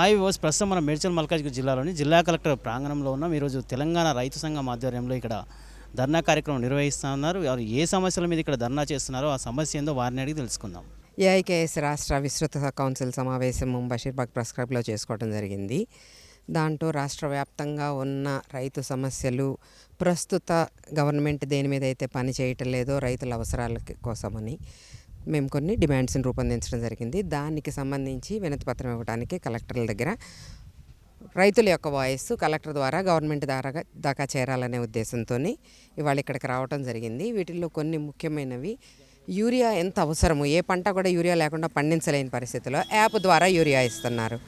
Hi viewers, ప్రస్తుతం మనం మేడ్చల్ మల్కాజ్గిరి జిల్లాలోని జిల్లా కలెక్టర్ ప్రాంగణంలో ఉన్నాం. ఈరోజు తెలంగాణ రైతు సంఘం ఆధ్వర్యంలో ఇక్కడ ధర్నా కార్యక్రమం నిర్వహిస్తున్నారు. వారు ఏ సమస్యల మీద ఇక్కడ ధర్నా చేస్తున్నారో ఆ సమస్య ఏందో వారిని అడిగి తెలుసుకుందాం. ఏఐకేఎస్ రాష్ట్ర విస్తృత కౌన్సిల్ సమావేశం బషీర్బాగ్ ప్రెస్ క్లబ్లో చేసుకోవడం జరిగింది. దాంట్లో రాష్ట్ర వ్యాప్తంగా ఉన్న రైతు సమస్యలు, ప్రస్తుత గవర్నమెంట్ దేని మీద అయితే పని చేయటం లేదో రైతుల అవసరాల కోసమని మేము కొన్ని డిమాండ్స్ని రూపొందించడం జరిగింది. దానికి సంబంధించి వినతి పత్రం ఇవ్వడానికి కలెక్టర్ల దగ్గర రైతుల యొక్క వాయిస్ కలెక్టర్ ద్వారా గవర్నమెంట్ దాకా చేరాలనే ఉద్దేశంతో ఇవాళ ఇక్కడికి రావడం జరిగింది. వీటిల్లో కొన్ని ముఖ్యమైనవి, యూరియా ఎంత అవసరము, ఏ పంట కూడా యూరియా లేకుండా పండించలేని పరిస్థితిలో యాప్ ద్వారా యూరియా ఇస్తున్నారు.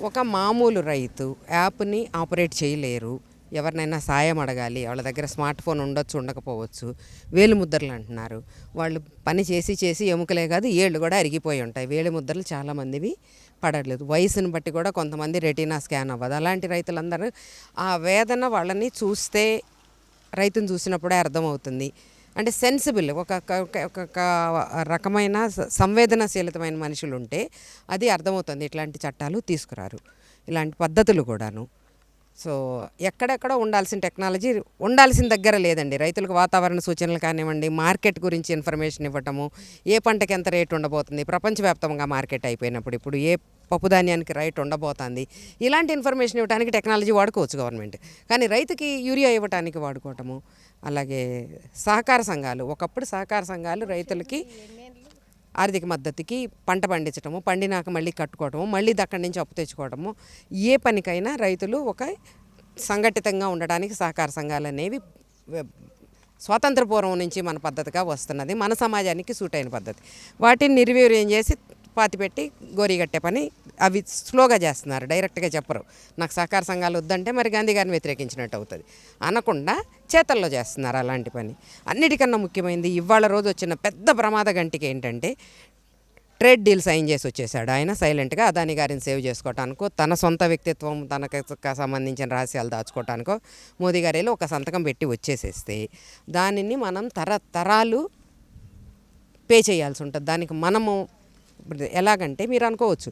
ఒక మామూలు రైతు యాప్ని ఆపరేట్ చేయలేరు. ఎవరినైనా సాయం అడగాలి, వాళ్ళ దగ్గర స్మార్ట్ ఫోన్ ఉండొచ్చు, ఉండకపోవచ్చు, వేలు ముద్రలు అంటున్నారు. వాళ్ళు పని చేసి ఎముకలే కాదు ఏళ్ళు కూడా అరిగిపోయి ఉంటాయి. వేలు ముద్రలు చాలామందివి పడట్లేదు. వయసుని బట్టి కూడా కొంతమంది రెటీనా స్కాన్ అవ్వదు. అలాంటి రైతులందరూ ఆ వేదన వాళ్ళని చూస్తే, రైతుని చూసినప్పుడే అర్థమవుతుంది. అంటే సెన్సిబుల్, ఒక రకమైన సంవేదనశీలతమైన మనుషులు ఉంటే అది అర్థమవుతుంది. ఇట్లాంటి చట్టాలు తీసుకురారు, ఇలాంటి పద్ధతులు కూడాను. సో ఎక్కడెక్కడో ఉండాల్సిన టెక్నాలజీ ఉండాల్సిన దగ్గర లేదండి. రైతులకు వాతావరణ సూచనలు కానివ్వండి, మార్కెట్ గురించి ఇన్ఫర్మేషన్ ఇవ్వటము, ఏ పంటకి ఎంత రేటు ఉండబోతుంది, ప్రపంచవ్యాప్తంగా మార్కెట్ అయిపోయినప్పుడు ఇప్పుడు ఏ పప్పు ధాన్యానికి రైట్ ఉండబోతుంది, ఇలాంటి ఇన్ఫర్మేషన్ ఇవ్వడానికి టెక్నాలజీ వాడుకోవచ్చు గవర్నమెంట్. కానీ రైతుకి యూరియా ఇవ్వడానికి వాడుకోవటము. అలాగే సహకార సంఘాలు, ఒకప్పుడు సహకార సంఘాలు రైతులకి ఆర్థిక మద్దతుకి పంట పండించడము, పండినాక మళ్ళీ కట్టుకోవటము, మళ్ళీ అక్కడి నుంచి అప్పు తెచ్చుకోవడము, ఏ పనికైనా రైతులు ఒక సంఘటితంగా ఉండడానికి సహకార సంఘాలు అనేవి స్వాతంత్ర పూర్వం నుంచి మన పద్ధతిగా వస్తున్నది. మన సమాజానికి సూట్ అయిన పద్ధతి. వాటిని నిర్వీర్యం చేసి పాతిపెట్టి గోరీగట్టే పని అవి స్లోగా చేస్తున్నారు, డైరెక్ట్గా చెప్పరు. నాకు సహకార సంఘాలు వద్దంటే మరి గాంధీ గారిని వ్యతిరేకించినట్టు అవుతుంది అనకుండా చేతల్లో చేస్తున్నారు అలాంటి పని. అన్నిటికన్నా ముఖ్యమైనది ఇవాళ రోజు వచ్చిన పెద్ద ప్రమాద గంటికి ఏంటంటే, ట్రేడ్ డీల్ సైన్ చేసి వచ్చేసాడు ఆయన సైలెంట్గా. అదాని గారిని సేవ్ చేసుకోవటానికో, తన సొంత వ్యక్తిత్వం, తనకు సంబంధించిన రహస్యాలు దాచుకోవటానికో మోదీ గారిలో ఒక సంతకం పెట్టి వచ్చేసేస్తే దానిని మనం తరతరాలు పే చేయాల్సి ఉంటుంది. దానికి మనము ఎలాగంటే, మీరు అనుకోవచ్చు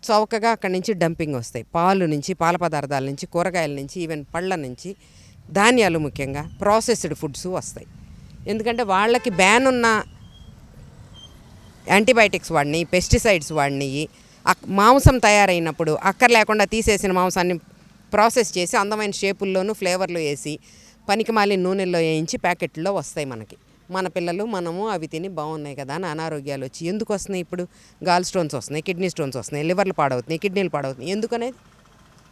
చౌకగా అక్కడి నుంచి డంపింగ్ వస్తాయి, పాలు నుంచి, పాల పదార్థాల నుంచి, కూరగాయల నుంచి, ఈవెన్ పళ్ళ నుంచి, ధాన్యాలు ముఖ్యంగా ప్రాసెస్డ్ ఫుడ్స్ వస్తాయి. ఎందుకంటే వాళ్ళకి బ్యాన్ ఉన్న యాంటీబయాటిక్స్ వాడిని, పెస్టిసైడ్స్ వాడిని, మాంసం తయారైనప్పుడు అక్కర లేకుండా తీసేసిన మాంసాన్ని ప్రాసెస్ చేసి అందమైన షేపుల్లోనూ ఫ్లేవర్లు వేసి పనికిమాలిన నూనెల్లో వేయించి ప్యాకెట్లో వస్తాయి మనకి. మన పిల్లలు, మనము అవి తిని బాగున్నాయి కదా అని అనారోగ్యాలు వచ్చి ఎందుకు వస్తున్నాయి? ఇప్పుడు గాల్ స్టోన్స్ వస్తున్నాయి, కిడ్నీ స్టోన్స్ వస్తున్నాయి, లివర్లు పాడవుతున్నాయి, కిడ్నీలు పాడవుతున్నాయి. ఎందుకనేది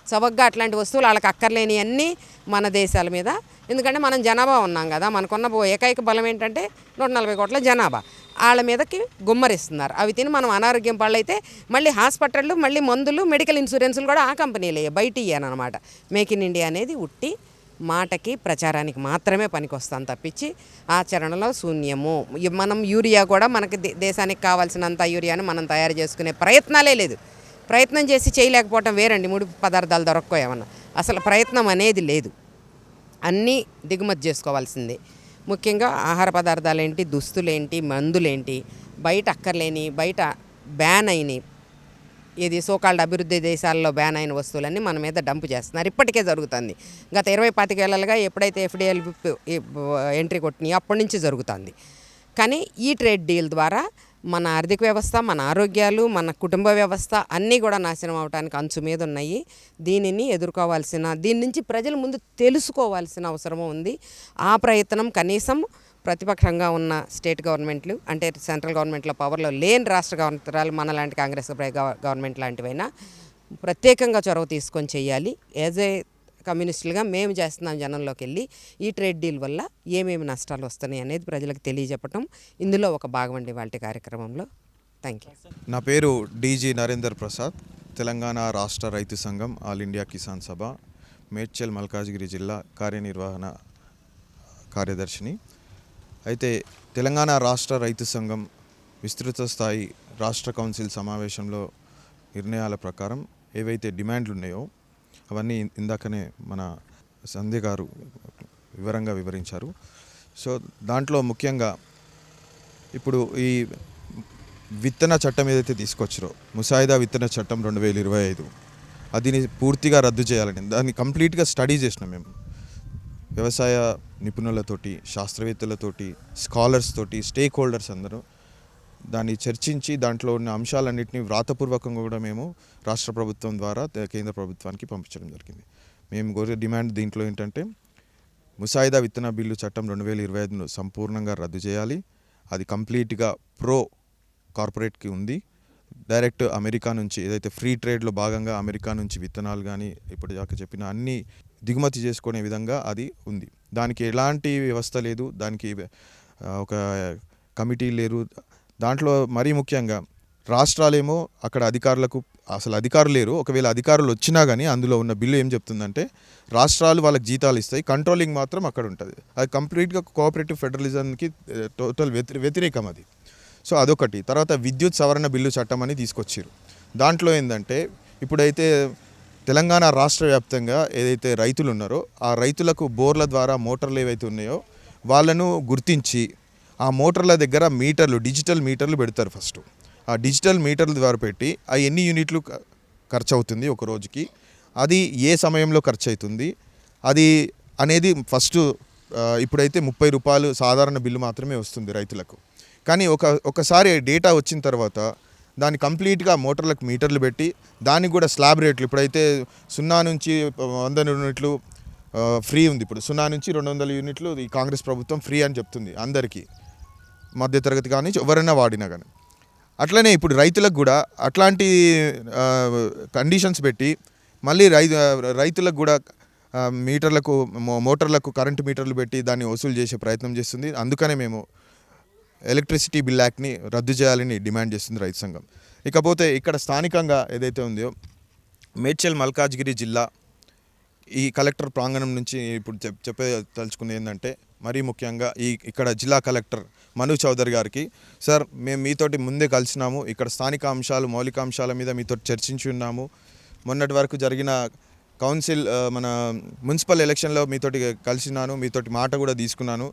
చవకగా అట్లాంటి వస్తువులు వాళ్ళకి అక్కర్లేని అన్నీ మన దేశాల మీద. ఎందుకంటే మనం జనాభా ఉన్నాం కదా, మనకున్న ఏకైక బలం ఏంటంటే 140 కోట్ల జనాభా. వాళ్ళ మీదకి గుమ్మరిస్తున్నారు. అవి తిని మనం అనారోగ్యం పాలైతే మళ్ళీ హాస్పిటళ్ళు, మళ్ళీ మందులు, మెడికల్ ఇన్సూరెన్సులు కూడా ఆ కంపెనీలే, బయట ఇయ్యానమాట. మేక్ ఇన్ ఇండియా అనేది ఉట్టి మాటకి, ప్రచారానికి మాత్రమే పనికొస్తాను తప్పించి ఆచరణలో శూన్యము. మనం యూరియా కూడా మనకి దేశానికి కావాల్సినంత యూరియాను మనం తయారు చేసుకునే ప్రయత్నాలే లేదు. ప్రయత్నం చేసి చేయలేకపోవటం వేరండి, ముడి పదార్థాలు దొరక్కోయేమన్నా. అసలు ప్రయత్నం అనేది లేదు, అన్నీ దిగుమతి చేసుకోవాల్సిందే. ముఖ్యంగా ఆహార పదార్థాలేంటి, దుస్తులేంటి, మందులేంటి, బయట అక్కర్లేని, బయట బ్యాన్ అయినాయి, ఇది సోకాల్డ్ అభివృద్ధి దేశాల్లో బ్యాన్ అయిన వస్తువులన్నీ మన మీద డంప్ చేస్తున్నారు. ఇప్పటికే జరుగుతుంది. గత 20-25 ఏళ్ళగా ఎప్పుడైతే ఎఫ్డిఐ ఎంట్రీ కొట్టినాయో అప్పటి నుంచి జరుగుతుంది. కానీ ఈ ట్రేడ్ డీల్ ద్వారా మన ఆర్థిక వ్యవస్థ, మన ఆరోగ్యాలు, మన కుటుంబ వ్యవస్థ అన్నీ కూడా నాశనం అవడానికి అంచు మీద ఉన్నాయి. దీనిని ఎదుర్కోవాల్సిన, దీని నుంచి ప్రజల ముందు తెలుసుకోవాల్సిన అవసరం ఉంది. ఆ ప్రయత్నం కనీసం ప్రతిపక్షంగా ఉన్న స్టేట్ గవర్నమెంట్లు, అంటే సెంట్రల్ గవర్నమెంట్లో పవర్లో లేని రాష్ట్ర గవర్నమెంట్లు, మనలాంటి కాంగ్రెస్ గవర్నమెంట్ లాంటివైనా ప్రత్యేకంగా చొరవ తీసుకొని చేయాలి. యాజ్ ఏ కమ్యూనిస్టులుగా మేము చేస్తున్నాం జనంలోకి వెళ్ళి ఈ ట్రేడ్ డీల్ వల్ల ఏమేమి నష్టాలు వస్తున్నాయి అనేది ప్రజలకు తెలియజెప్పటం ఇందులో ఒక భాగం అండి వాళ్ళ కార్యక్రమంలో. Thank you. నా పేరు డీజీ నరేందర్ ప్రసాద్, తెలంగాణ రాష్ట్ర రైతు సంఘం ఆల్ ఇండియా కిసాన్ సభ మేడ్చల్ మల్కాజ్గిరి జిల్లా కార్యనిర్వహణ కార్యదర్శిని. అయితే తెలంగాణ రాష్ట్ర రైతు సంఘం విస్తృత స్థాయి రాష్ట్ర కౌన్సిల్ సమావేశంలో నిర్ణయాల ప్రకారం ఏవైతే డిమాండ్లు ఉన్నాయో అవన్నీ ఇందాకనే మన సంధ్య గారు వివరంగా వివరించారు. సో దాంట్లో ముఖ్యంగా ఇప్పుడు ఈ విత్తన చట్టం ఏదైతే తీసుకొచ్చారో ముసాయిదా విత్తన చట్టం 2025 అదిని పూర్తిగా రద్దు చేయాలని దాన్ని కంప్లీట్గా స్టడీ చేసినాం మేము. వ్యవసాయ నిపుణులతోటి, శాస్త్రవేత్తలతోటి, స్కాలర్స్ తోటి, స్టేక్ హోల్డర్స్ అందరూ దాన్ని చర్చించి దాంట్లో ఉన్న అంశాలన్నింటినీ వ్రాతపూర్వకంగా కూడా మేము రాష్ట్ర ప్రభుత్వం ద్వారా కేంద్ర ప్రభుత్వానికి పంపించడం జరిగింది. మేము కోరే డిమాండ్ దీంట్లో ఏంటంటే ముసాయిదా విత్తన బిల్లు చట్టం 2025ను సంపూర్ణంగా రద్దు చేయాలి. అది కంప్లీట్గా ప్రో కార్పొరేట్కి ఉంది. డైరెక్ట్ అమెరికా నుంచి ఏదైతే ఫ్రీ ట్రేడ్లో భాగంగా అమెరికా నుంచి విత్తనాలు కానీ ఇప్పుడు దాకా చెప్పిన అన్ని దిగుమతి చేసుకునే విధంగా అది ఉంది. దానికి ఎలాంటి వ్యవస్థ లేదు, దానికి ఒక కమిటీ లేరు. దాంట్లో మరీ ముఖ్యంగా రాష్ట్రాలేమో అక్కడ అధికారులకు అసలు అధికారులు లేరు. ఒకవేళ అధికారులు వచ్చినా కానీ అందులో ఉన్న బిల్లు ఏం చెప్తుందంటే రాష్ట్రాలు వాళ్ళకి జీతాలు ఇస్తాయి, కంట్రోలింగ్ మాత్రం అక్కడ ఉంటుంది. అది కంప్లీట్గా కోఆపరేటివ్ ఫెడరలిజంకి టోటల్ వ్యతిరేకం అది. సో అదొకటి. తర్వాత విద్యుత్ సవరణ బిల్లు చట్టం అని తీసుకొచ్చారు. దాంట్లో ఏంటంటే ఇప్పుడైతే తెలంగాణ రాష్ట్ర వ్యాప్తంగా ఏదైతే రైతులు ఉన్నారో ఆ రైతులకు బోర్ల ద్వారా మోటార్లు ఏవైతే ఉన్నాయో వాళ్ళను గుర్తించి ఆ మోటార్ల దగ్గర మీటర్లు, డిజిటల్ మీటర్లు పెడతారు. ఫస్ట్ ఆ డిజిటల్ మీటర్ల ద్వారా పెట్టి ఆ ఎన్ని యూనిట్లు ఖర్చు అవుతుంది ఒక రోజుకి, అది ఏ సమయంలో ఖర్చు అవుతుంది అది అనేది ఫస్ట్. ఇప్పుడైతే 30 రూపాయలు సాధారణ బిల్లు మాత్రమే వస్తుంది రైతులకు. కానీ ఒకసారి డేటా వచ్చిన తర్వాత దాన్ని కంప్లీట్గా మోటార్లకు మీటర్లు పెట్టి దానికి కూడా స్లాబ్ రేట్లు ఇప్పుడైతే 0 నుంచి 100 యూనిట్లు ఫ్రీ ఉంది. ఇప్పుడు 0 నుంచి 200 యూనిట్లు ఈ కాంగ్రెస్ ప్రభుత్వం ఫ్రీ అని చెప్తుంది అందరికీ, మధ్యతరగతి కానీ ఎవరైనా వాడినా కానీ. అట్లనే ఇప్పుడు రైతులకు కూడా అట్లాంటి కండిషన్స్ పెట్టి మళ్ళీ రైతులకు కూడా మీటర్లకు, మోటార్లకు కరెంటు మీటర్లు పెట్టి దాన్ని వసూలు చేసే ప్రయత్నం చేస్తుంది. అందుకనే మేము ఎలక్ట్రిసిటీ బిల్ యాక్ట్ని రద్దు చేయాలని డిమాండ్ చేస్తుంది రైతు సంఘం. ఇకపోతే ఇక్కడ స్థానికంగా ఏదైతే ఉందో మేడ్చల్ మల్కాజ్గిరి జిల్లా ఈ కలెక్టర్ ప్రాంగణం నుంచి ఇప్పుడు తలుచుకునేది ఏంటంటే మరీ ముఖ్యంగా ఇక్కడ జిల్లా కలెక్టర్ మను చౌదరి గారికి, సార్ మేము మీతోటి ముందే కలిసినాము, ఇక్కడ స్థానిక అంశాలు, మౌలిక అంశాల మీద మీతో చర్చించి ఉన్నాము. మొన్నటి వరకు జరిగిన కౌన్సిల్ మన మున్సిపల్ ఎలక్షన్లో మీతోటి కలిసినాను, మీతోటి మాట కూడా తీసుకున్నాను.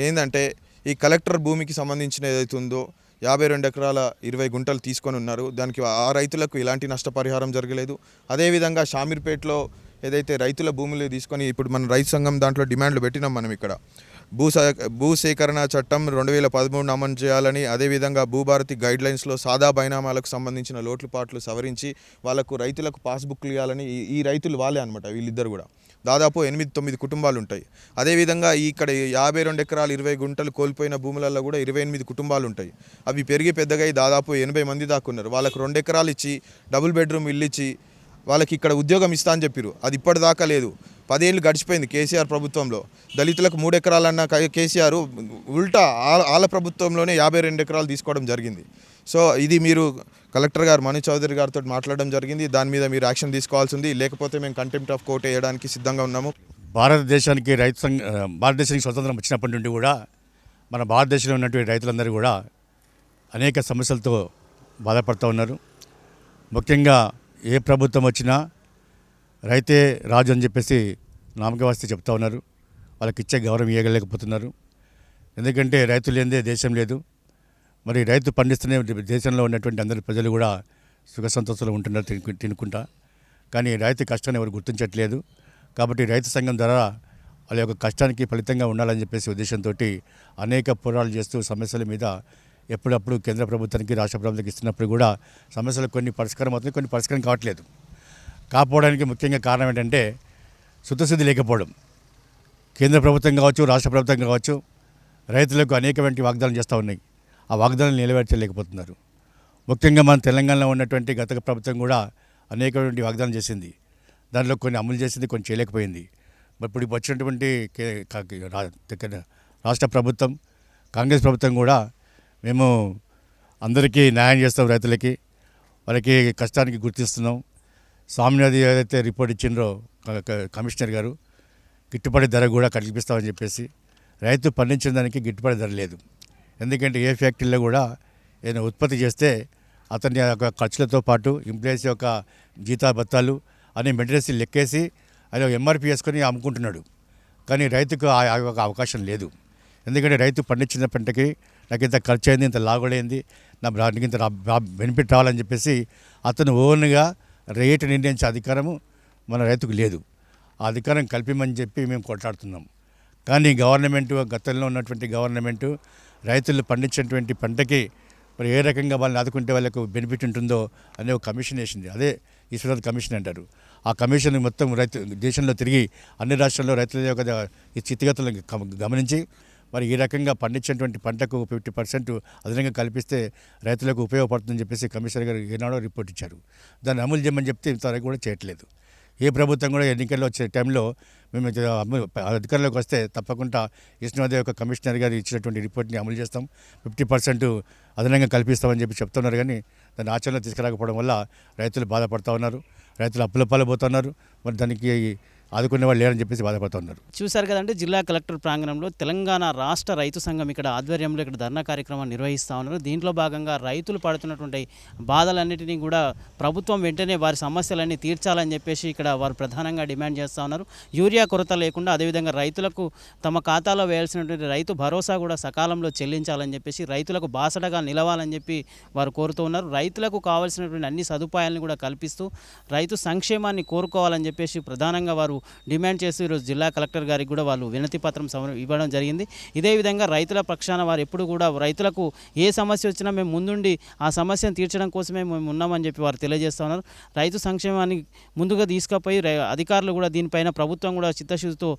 ఏంటంటే ఈ కలెక్టర్ భూమికి సంబంధించిన ఏదైతే ఉందో 52 ఎకరాల 20 గుంటలు తీసుకొని ఉన్నారు. దానికి ఆ రైతులకు ఎలాంటి నష్టపరిహారం జరగలేదు. అదేవిధంగా షామీర్పేటలో ఏదైతే రైతుల భూములు తీసుకొని ఇప్పుడు మన రైతు సంఘం దాంట్లో డిమాండ్లు పెట్టినాం మనం. ఇక్కడ భూసేకరణ చట్టం 2013 అమలు చేయాలని, అదేవిధంగా భూభారతి గైడ్లైన్స్లో సాదా బైనామాలకు సంబంధించిన లోట్లుపాట్లు సవరించి వాళ్ళకు రైతులకు పాస్బుక్లు ఇవ్వాలని. ఈ రైతులు వాళ్ళే అనమాట, వీళ్ళిద్దరు కూడా దాదాపు 8-9 కుటుంబాలు ఉంటాయి. అదేవిధంగా ఇక్కడ 52 ఎకరాలు 20 గుంటలు కోల్పోయిన భూములలో కూడా 28 కుటుంబాలు ఉంటాయి. అవి పెరిగి పెద్దగా దాదాపు 80 మంది దాకా ఉన్నారు. వాళ్ళకు 2 ఎకరాలు ఇచ్చి డబుల్ బెడ్రూమ్ ఇల్లు ఇచ్చి వాళ్ళకి ఇక్కడ ఉద్యోగం ఇస్తా అని చెప్పారు. అది ఇప్పటిదాకా లేదు. 10 ఏళ్ళు గడిచిపోయింది కేసీఆర్ ప్రభుత్వంలో. దళితులకు 3 ఎకరాలన్న కేసీఆర్ ఉల్టా వాళ్ళ ప్రభుత్వంలోనే 52 ఎకరాలు తీసుకోవడం జరిగింది. సో ఇది మీరు కలెక్టర్ గారు మను చౌదరి గారితో మాట్లాడడం జరిగింది. దాని మీద మీరు యాక్షన్ తీసుకోవాల్సి ఉంది, లేకపోతే మేము కంటెంప్ట్ ఆఫ్ కోర్ట్ వేయడానికి సిద్ధంగా ఉన్నాము. భారతదేశానికి భారతదేశానికి స్వతంత్రం వచ్చినప్పటి నుండి కూడా మన భారతదేశంలో ఉన్నటువంటి రైతులందరూ కూడా అనేక సమస్యలతో బాధపడుతూ ఉన్నారు. ముఖ్యంగా ఏ ప్రభుత్వం వచ్చినా రైతే రాజు అని చెప్పేసి నామకవాస్తే చెప్తా ఉన్నారు. వాళ్ళకి ఇచ్చే గౌరవం ఇవ్వలేకపోతున్నారు. ఎందుకంటే రైతు లేనిదే దేశం లేదు. మరి రైతు పండిస్తూనే దేశంలో ఉన్నటువంటి అందరి ప్రజలు కూడా సుఖ సంతోషాలు ఉంటున్నారు తినుకుంటా. కానీ రైతు కష్టాన్ని ఎవరు గుర్తించట్లేదు. కాబట్టి రైతు సంఘం ద్వారా వాళ్ళ యొక్క కష్టానికి ఫలితంగా ఉండాలని చెప్పేసి ఉద్దేశంతో అనేక పోరాటాలు చేస్తూ సమస్యల మీద ఎప్పుడప్పుడు కేంద్ర ప్రభుత్వానికి, రాష్ట్ర ప్రభుత్వానికి ఇస్తున్నప్పుడు కూడా సమస్యలు కొన్ని పరిష్కారం అవుతుంది, కొన్ని పరిష్కారం కావట్లేదు. కాకపోవడానికి ముఖ్యంగా కారణం ఏంటంటే శుద్ధశుద్ధి లేకపోవడం. కేంద్ర ప్రభుత్వం కావచ్చు, రాష్ట్ర ప్రభుత్వం కావచ్చు, రైతులకు అనేకమైన వాగ్దానాలు చేస్తూ ఉన్నాయి. ఆ వాగ్దానాలు నెరవేర్చలేకపోతున్నారు. ముఖ్యంగా మన తెలంగాణలో ఉన్నటువంటి గత ప్రభుత్వం కూడా అనేకమైన వాగ్దానం చేసింది. దానిలో కొన్ని అమలు చేసింది, కొన్ని చేయలేకపోయింది. ఇప్పుడు వచ్చినటువంటి రాష్ట్ర ప్రభుత్వం, కాంగ్రెస్ ప్రభుత్వం కూడా మేము అందరికీ న్యాయం చేస్తాం, రైతులకి వాళ్ళకి కష్టానికి గుర్తిస్తున్నాం. స్వామినాథన్ ఏదైతే రిపోర్ట్ ఇచ్చిండ్రో కమిషనర్ గారు, గిట్టుబాటు ధర కూడా కల్పిస్తామని చెప్పేసి, రైతు పండించిన దానికి గిట్టుబాటు ధర లేదు. ఎందుకంటే ఏ ఫ్యాక్టరీలో కూడా ఏదైనా ఉత్పత్తి చేస్తే అతని యొక్క ఖర్చులతో పాటు ఎంప్లాయీస్ యొక్క జీతా భత్తాలు అనే మెటీరియల్స్ లెక్కేసి అది ఎంఆర్పీ వేసుకొని అమ్ముకుంటున్నాడు. కానీ రైతుకు ఆ అవకాశం లేదు. ఎందుకంటే రైతు పండించిన పంటకి నాకు ఇంత ఖర్చు అయింది, ఇంత లాగొడైంది, నాకు ఇంత బెనిఫిట్ రావాలని చెప్పేసి అతను ఓన్గా రేటు నిర్ణయించే అధికారము మన రైతుకు లేదు. ఆ అధికారం కల్పిమని చెప్పి మేము కొట్లాడుతున్నాం. కానీ గవర్నమెంటు, గతంలో ఉన్నటువంటి గవర్నమెంటు రైతులు పండించినటువంటి పంటకి మరి ఏ రకంగా వాళ్ళని ఆదుకుంటే వాళ్ళకు బెనిఫిట్ ఉంటుందో అనే ఒక కమిషన్ వేసింది. అదే ఈశ్వరనాథ్ కమిషన్ అంటారు. ఆ కమిషన్ మొత్తం దేశంలో తిరిగి అన్ని రాష్ట్రాల్లో రైతుల యొక్క ఈ స్థితిగతులను గమనించి మరి ఈ రకంగా పండించినటువంటి పంటకు 50% అదనంగా కల్పిస్తే రైతులకు ఉపయోగపడుతుందని చెప్పేసి కమిషనర్ గారు ఏనాడో రిపోర్ట్ ఇచ్చారు. దాన్ని అమలు చేయమని చెప్తే ఇంతవరకు కూడా చేయట్లేదు. ఏ ప్రభుత్వం కూడా ఎన్నికల్లో వచ్చే టైంలో మేము అధికారంలోకి వస్తే తప్పకుండా విష్ణుదేవ్ యొక్క కమిషనర్ గారు ఇచ్చినటువంటి రిపోర్ట్ని అమలు చేస్తాం, 50% అదనంగా కల్పిస్తామని చెప్పి చెప్తున్నారు. కానీ దాన్ని ఆచరణలో తీసుకురాకపోవడం వల్ల రైతులు బాధపడుతూ ఉన్నారు, రైతులు అప్పుల పాలైపోతున్నారు. మరి దానికి ఆదుకునే వాళ్ళు లేరని చెప్పేసి బాధపడుతున్నారు. చూశారు కదంటే జిల్లా కలెక్టర్ ప్రాంగణంలో తెలంగాణ రాష్ట్ర రైతు సంఘం ఇక్కడ ఆధ్వర్యంలో ఇక్కడ ధర్నా కార్యక్రమాన్ని నిర్వహిస్తూ ఉన్నారు. దీంట్లో భాగంగా రైతులు పడుతున్నటువంటి బాధలన్నిటినీ కూడా ప్రభుత్వం వెంటనే వారి సమస్యలన్నీ తీర్చాలని చెప్పేసి ఇక్కడ వారు ప్రధానంగా డిమాండ్ చేస్తూ ఉన్నారు. యూరియా కొరత లేకుండా అదేవిధంగా రైతులకు తమ ఖాతాలో వేయాల్సినటువంటి రైతు భరోసా కూడా సకాలంలో చెల్లించాలని చెప్పేసి రైతులకు బాసటగా నిలవాలని చెప్పి వారు కోరుతూ ఉన్నారు. రైతులకు కావాల్సినటువంటి అన్ని సదుపాయాలను కూడా కల్పిస్తూ రైతు సంక్షేమాన్ని కోరుకోవాలని చెప్పేసి ప్రధానంగా వారు డిమాండ్ చేస్తూ ఈరోజు జిల్లా కలెక్టర్ గారికి కూడా వాళ్ళు వినతి పత్రం ఇవ్వడం జరిగింది. ఇదే విధంగా రైతుల పక్షాన వారు ఎప్పుడు కూడా రైతులకు ఏ సమస్య వచ్చినా మేము ముందుండి ఆ సమస్యను తీర్చడం కోసమే మేము ఉన్నామని చెప్పి వారు తెలియజేస్తూ ఉన్నారు. రైతు సంక్షేమాన్ని ముందుగా తీసుకుపోయి అధికారులు కూడా దీనిపైన ప్రభుత్వం కూడా చిత్తశుద్ధితో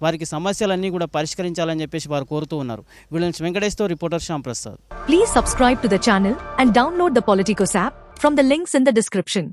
వారికి సమస్యలన్నీ కూడా పరిష్కరించాలని చెప్పేసి వారు కోరుతూ ఉన్నారు. వీళ్ళ వెంకటేష్తో reporter Shyam Prasad. Please subscribe to the channel and download the Politicos app from the links in the description.